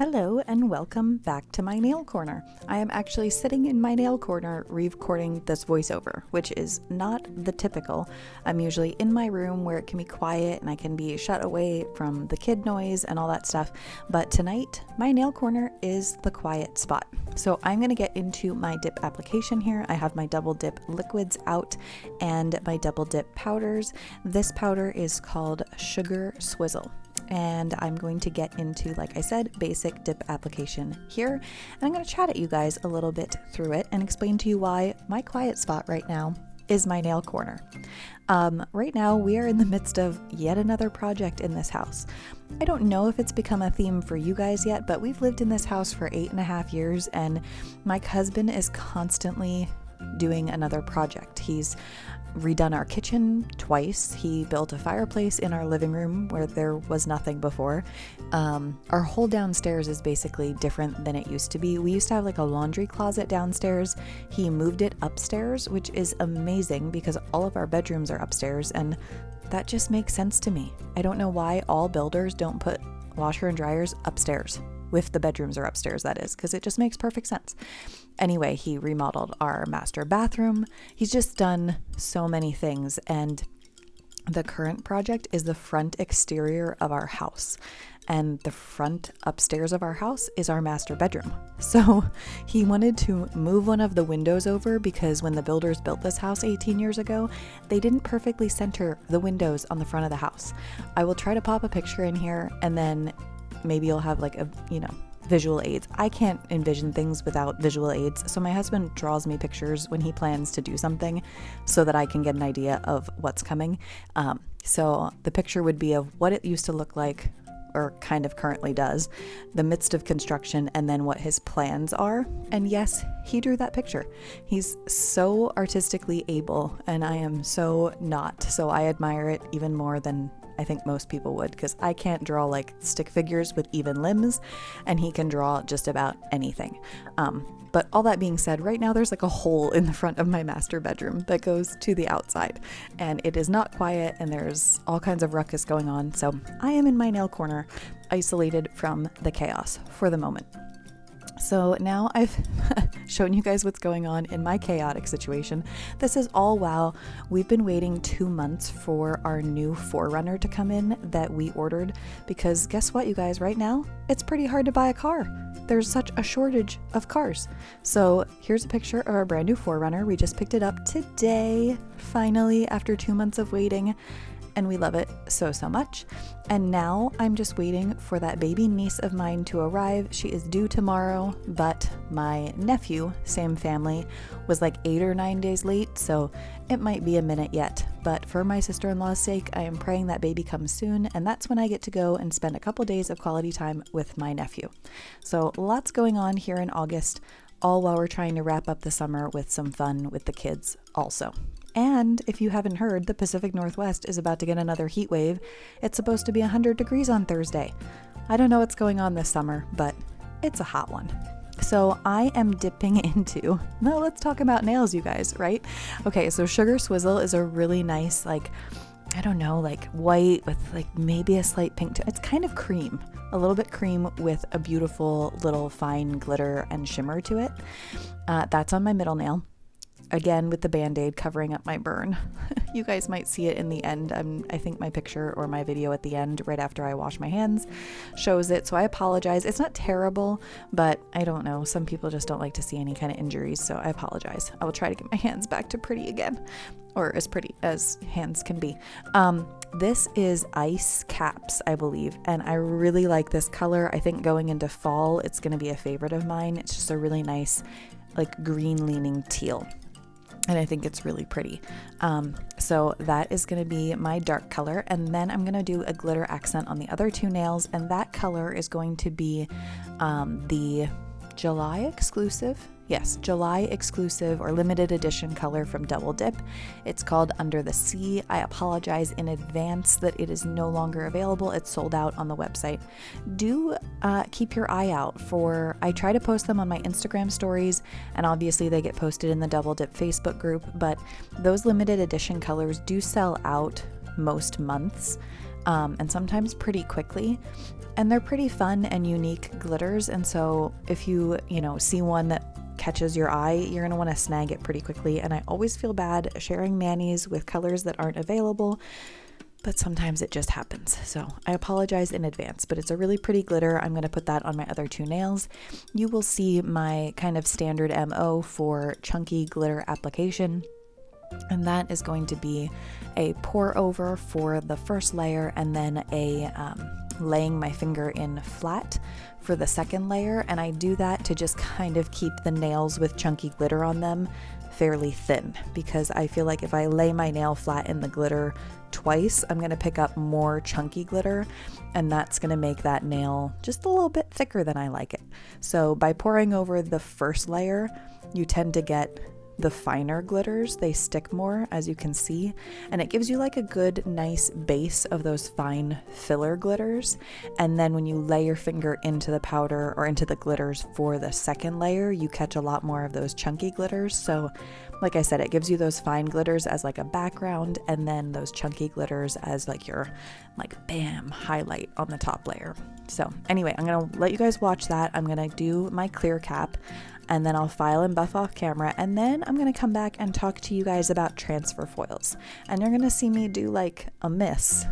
Hello and welcome back to my nail corner. I am actually sitting in my nail corner recording this voiceover, which is not the typical. I'm usually in my room where it can be quiet and I can be shut away from the kid noise and all that stuff. But tonight, my nail corner is the quiet spot. So I'm going to get into my dip application here. I have my double dip liquids out and my double dip powders. This powder is called Sugar Swizzle. And I'm going to get into, like I said, basic dip application here. And I'm going to chat at you guys a little bit through it and explain to you why my quiet spot right now is my nail corner. Right now, we are in the midst of yet another project in this house. I don't know if it's become a theme for you guys yet, but we've lived in this house for 8.5 years, and my husband is constantly doing another project. He's redone our kitchen twice. He built a fireplace in our living room where there was nothing before. Our whole downstairs is basically different than it used to be. We used to have like a laundry closet downstairs. He moved it upstairs, which is amazing because all of our bedrooms are upstairs, and that just makes sense to me. I don't know why all builders don't put washer and dryers upstairs. If the bedrooms are upstairs, that is, because it just makes perfect sense. Anyway, he remodeled our master bathroom. He's just done so many things, and the current project is the front exterior of our house. And the front upstairs of our house is our master bedroom. So he wanted to move one of the windows over because when the builders built this house 18 years ago, they didn't perfectly center the windows on the front of the house. I will try to pop a picture in here, and then maybe you'll have like visual aids. I can't envision things without visual aids. So my husband draws me pictures when he plans to do something so that I can get an idea of what's coming. So the picture would be of what it used to look like, or kind of currently does, the midst of construction, and then what his plans are. And yes, he drew that picture. He's so artistically able, and I am so not. So I admire it even more than I think most people would, because I can't draw like stick figures with even limbs, and he can draw just about anything. But all that being said, right now there's like a hole in the front of my master bedroom that goes to the outside, and it is not quiet, and there's all kinds of ruckus going on. So I am in my nail corner, isolated from the chaos for the moment. So now I've shown you guys what's going on in my chaotic situation. This is all while we've been waiting 2 months for our new 4Runner to come in that we ordered, because guess what, you guys, right now it's pretty hard to buy a car. There's such a shortage of cars. So here's a picture of our brand new 4Runner. We just picked it up today, finally, after 2 months of waiting. And we love it so much. And now I'm just waiting for that baby niece of mine to arrive. She is due tomorrow, but my nephew, same family, was like 8 or 9 days late, so it might be a minute yet. But for my sister-in-law's sake, I am praying that baby comes soon, and that's when I get to go and spend a couple days of quality time with my nephew. So lots going on here in August, all while we're trying to wrap up the summer with some fun with the kids also. And if you haven't heard, the Pacific Northwest is about to get another heat wave. It's supposed to be 100 degrees on Thursday. I don't know what's going on this summer, but it's a hot one. So I am dipping into, well, let's talk about nails, you guys, right? Okay, so Sugar Swizzle is a really nice, like white with like maybe a slight pink. It's kind of cream, a little bit cream with a beautiful little fine glitter and shimmer to it. That's on my middle nail. Again, with the Band-Aid covering up my burn. You guys might see it in the end. I think my picture or my video at the end, right after I wash my hands, shows it. So I apologize. It's not terrible, but I don't know. Some people just don't like to see any kind of injuries. So I apologize. I will try to get my hands back to pretty again, or as pretty as hands can be. This is Ice Caps, I believe, and I really like this color. I think going into fall, it's going to be a favorite of mine. It's just a really nice, like green leaning teal. And I think it's really pretty. So that is going to be my dark color. And then I'm going to do a glitter accent on the other two nails. And that color is going to be the July exclusive. Yes, July exclusive or limited edition color from Double Dip. It's called Under the Sea. I apologize in advance that it is no longer available. It's sold out on the website. Do keep your eye out for, I try to post them on my Instagram stories, and obviously they get posted in the Double Dip Facebook group, but those limited edition colors do sell out most months. and sometimes pretty quickly. And they're pretty fun and unique glitters. And so if you see one that catches your eye, you're going to want to snag it pretty quickly. And I always feel bad sharing manis with colors that aren't available, but sometimes it just happens. So I apologize in advance, but it's a really pretty glitter. I'm going to put that on my other two nails. You will see my kind of standard MO for chunky glitter application. And that is going to be a pour over for the first layer, and then a laying my finger in flat for the second layer. And I do that to just kind of keep the nails with chunky glitter on them fairly thin, because I feel like if I lay my nail flat in the glitter twice, I'm going to pick up more chunky glitter, and that's going to make that nail just a little bit thicker than I like it. So by pouring over the first layer, you tend to get the finer glitters. They stick more, as you can see, and it gives you like a good nice base of those fine filler glitters. And then when you lay your finger into the powder or into the glitters for the second layer, you catch a lot more of those chunky glitters. So like I said, it gives you those fine glitters as like a background, and then those chunky glitters as like your bam highlight on the top layer. So anyway, I'm gonna let you guys watch that. I'm gonna do my clear cap, and then I'll file and buff off camera, and then I'm gonna come back and talk to you guys about transfer foils. And you're gonna see me do like a miss,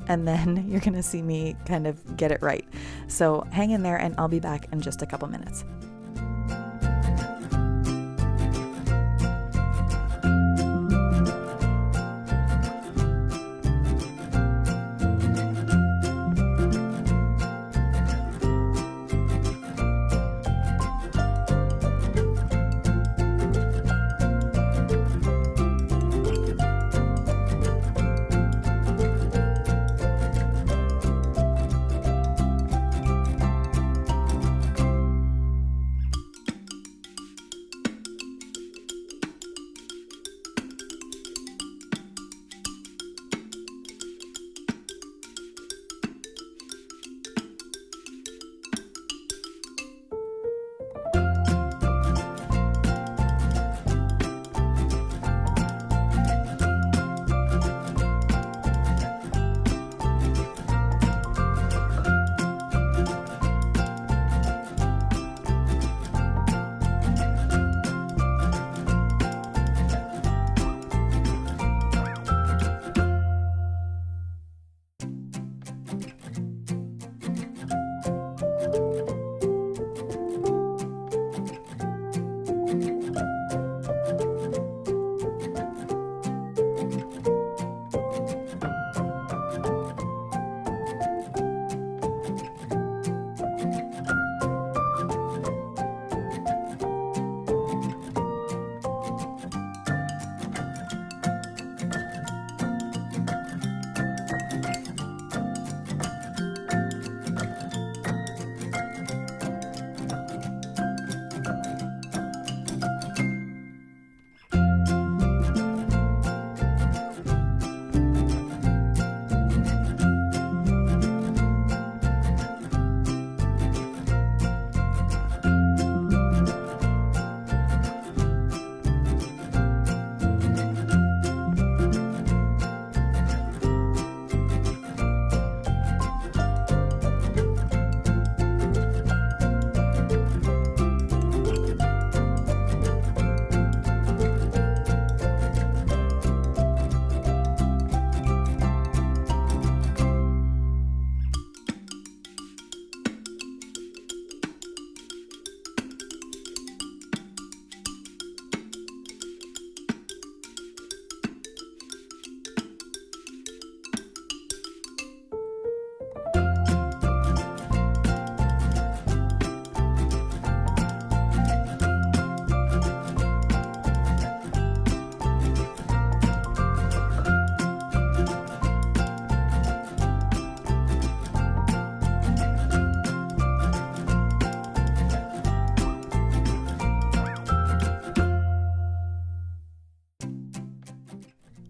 and then you're gonna see me kind of get it right. So hang in there, and I'll be back in just a couple minutes.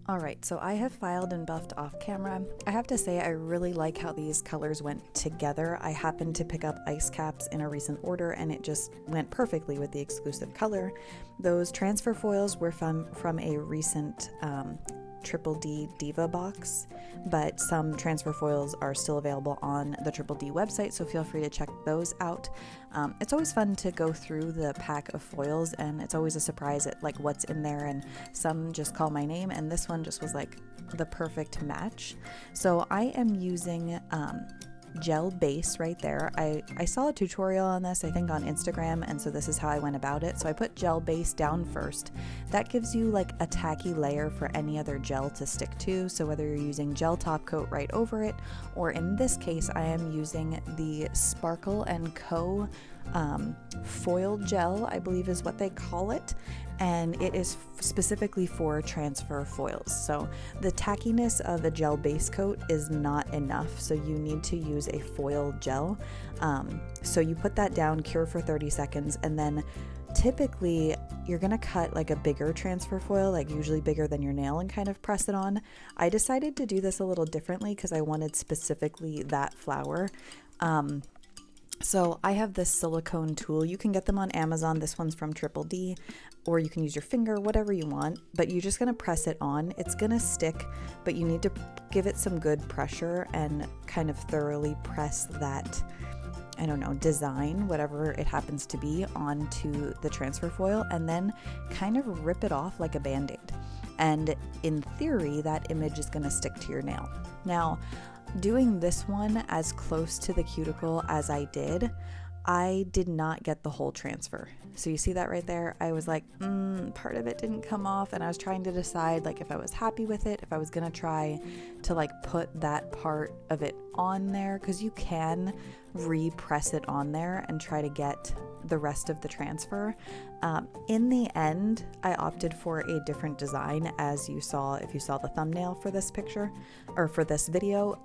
Alright, so I have filed and buffed off camera. I have to say I really like how these colors went together. I happened to pick up ice caps in a recent order and it just went perfectly with the exclusive color. Those transfer foils were from a recent Triple D Diva box, but some transfer foils are still available on the Triple D website, so feel free to check those out. It's always fun to go through the pack of foils, and it's always a surprise at like what's in there, and some just call my name, and this one just was like the perfect match. So I am using gel base right there. I saw a tutorial on this, I think on Instagram, and so this is how I went about it. So I put gel base down first. That gives you like a tacky layer for any other gel to stick to, so whether you're using gel top coat right over it, or in this case I am using the Sparkle & Co. Foil gel, I believe is what they call it, and it is specifically for transfer foils. So the tackiness of a gel base coat is not enough, so you need to use a foil gel. So you put that down, cure for 30 seconds, and then typically you're gonna cut like a bigger transfer foil, like usually bigger than your nail, and kind of press it on. I decided to do this a little differently because I wanted specifically that flower. So I have this silicone tool. You can get them on Amazon. This one's from Triple D, or you can use your finger, whatever you want, but you're just gonna press it on. It's gonna stick, but you need to give it some good pressure and kind of thoroughly press that, I don't know, design, whatever it happens to be, onto the transfer foil, and then kind of rip it off like a band-aid. And in theory, that image is gonna stick to your nail. Now, doing this one as close to the cuticle as I did not get the whole transfer. So you see that right there? I was like, part of it didn't come off, and I was trying to decide like if I was happy with it, if I was gonna try to like put that part of it on there, because you can repress it on there and try to get the rest of the transfer. In the end, I opted for a different design, as you saw if you saw the thumbnail for this picture or for this video.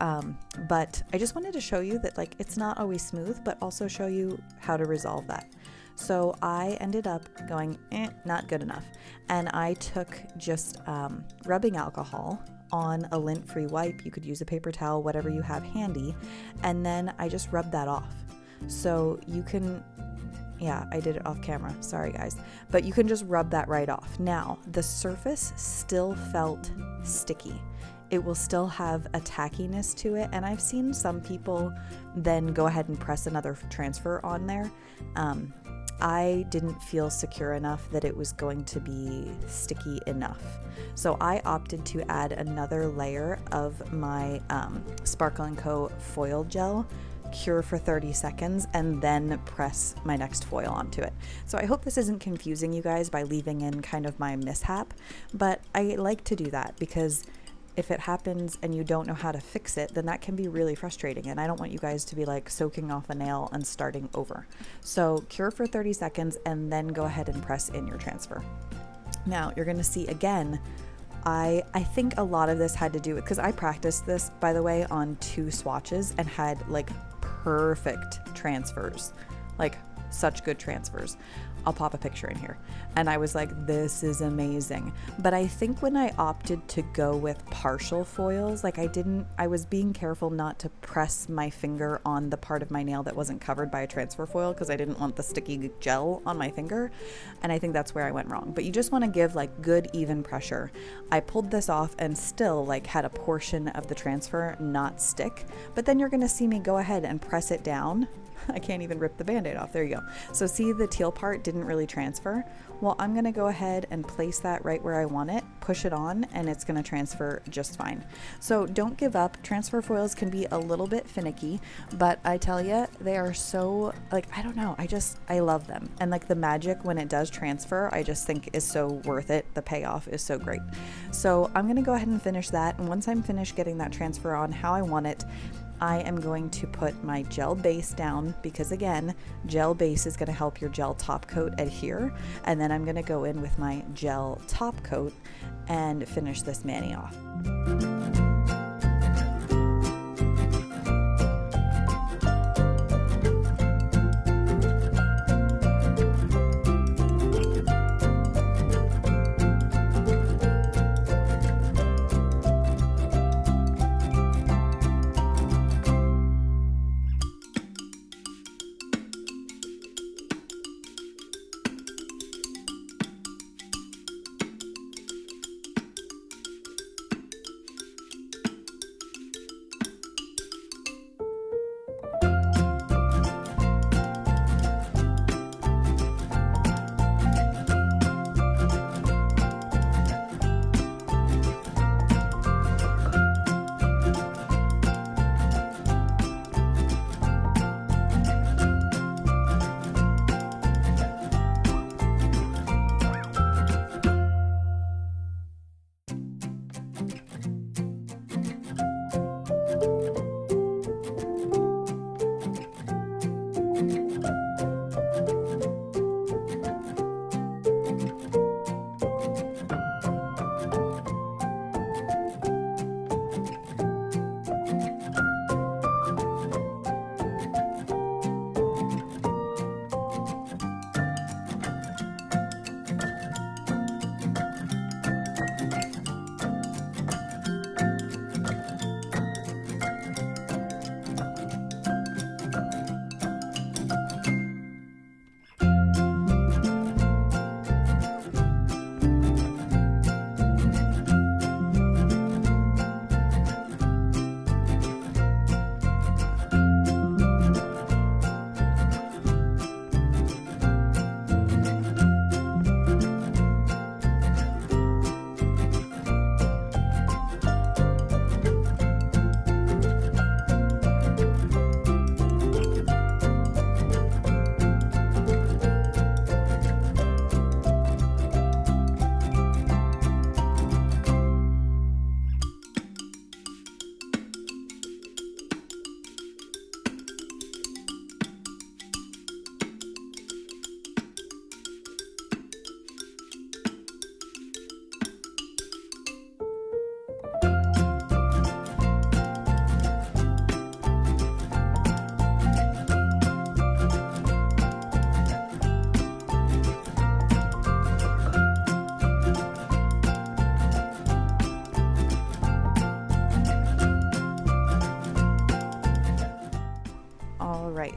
But I just wanted to show you that like it's not always smooth, but also show you how to resolve that. So I ended up going, not good enough. And I took just rubbing alcohol on a lint-free wipe. You could use a paper towel, whatever you have handy. And then I just rubbed that off. So you can, yeah, I did it off camera. Sorry guys. But you can just rub that right off. Now, the surface still felt sticky. It will still have a tackiness to it, and I've seen some people then go ahead and press another transfer on there. I didn't feel secure enough that it was going to be sticky enough. So I opted to add another layer of my Sparkle & Co. foil gel, cure for 30 seconds, and then press my next foil onto it. So I hope this isn't confusing you guys by leaving in kind of my mishap, but I like to do that because if it happens and you don't know how to fix it, then that can be really frustrating, and I don't want you guys to be like soaking off a nail and starting over. So cure for 30 seconds and then go ahead and press in your transfer. Now you're gonna see again, I think a lot of this had to do with, because I practiced this, by the way, on 2 swatches and had like perfect transfers, like such good transfers. I'll pop a picture in here. And I was like, this is amazing. But I think when I opted to go with partial foils, like I was being careful not to press my finger on the part of my nail that wasn't covered by a transfer foil, because I didn't want the sticky gel on my finger. And I think that's where I went wrong. But you just want to give like good even pressure. I pulled this off and still like had a portion of the transfer not stick. But then you're going to see me go ahead and press it down. I can't even rip the band-aid off. There you go. So see, the teal part didn't really transfer. Well, I'm going to go ahead and place that right where I want it, push it on, and it's going to transfer just fine. So don't give up. Transfer foils can be a little bit finicky, but I tell you, they are so, like, I don't know. I love them. And like the magic when it does transfer, I just think is so worth it. The payoff is so great. So I'm going to go ahead and finish that. And once I'm finished getting that transfer on how I want it, I am going to put my gel base down, because again, gel base is going to help your gel top coat adhere. And then I'm going to go in with my gel top coat and finish this mani off.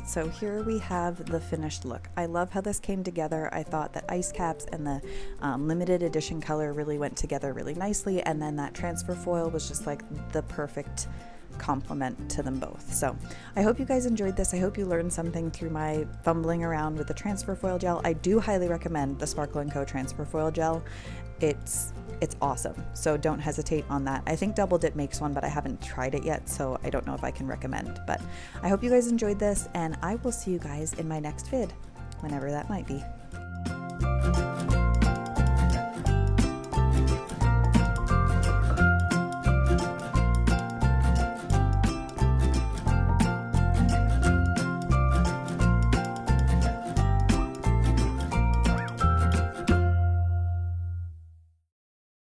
right, so here we have the finished look. I love how this came together. I thought that ice caps and the limited edition color really went together really nicely, and then that transfer foil was just like the perfect complement to them both. So I hope you guys enjoyed this. I hope you learned something through my fumbling around with the transfer foil gel. I do highly recommend the Sparkle & Co transfer foil gel. It's awesome, so don't hesitate on that. I think Double Dip makes one, but I haven't tried it yet, so I don't know if I can recommend. But I hope you guys enjoyed this, and I will see you guys in my next vid, whenever that might be.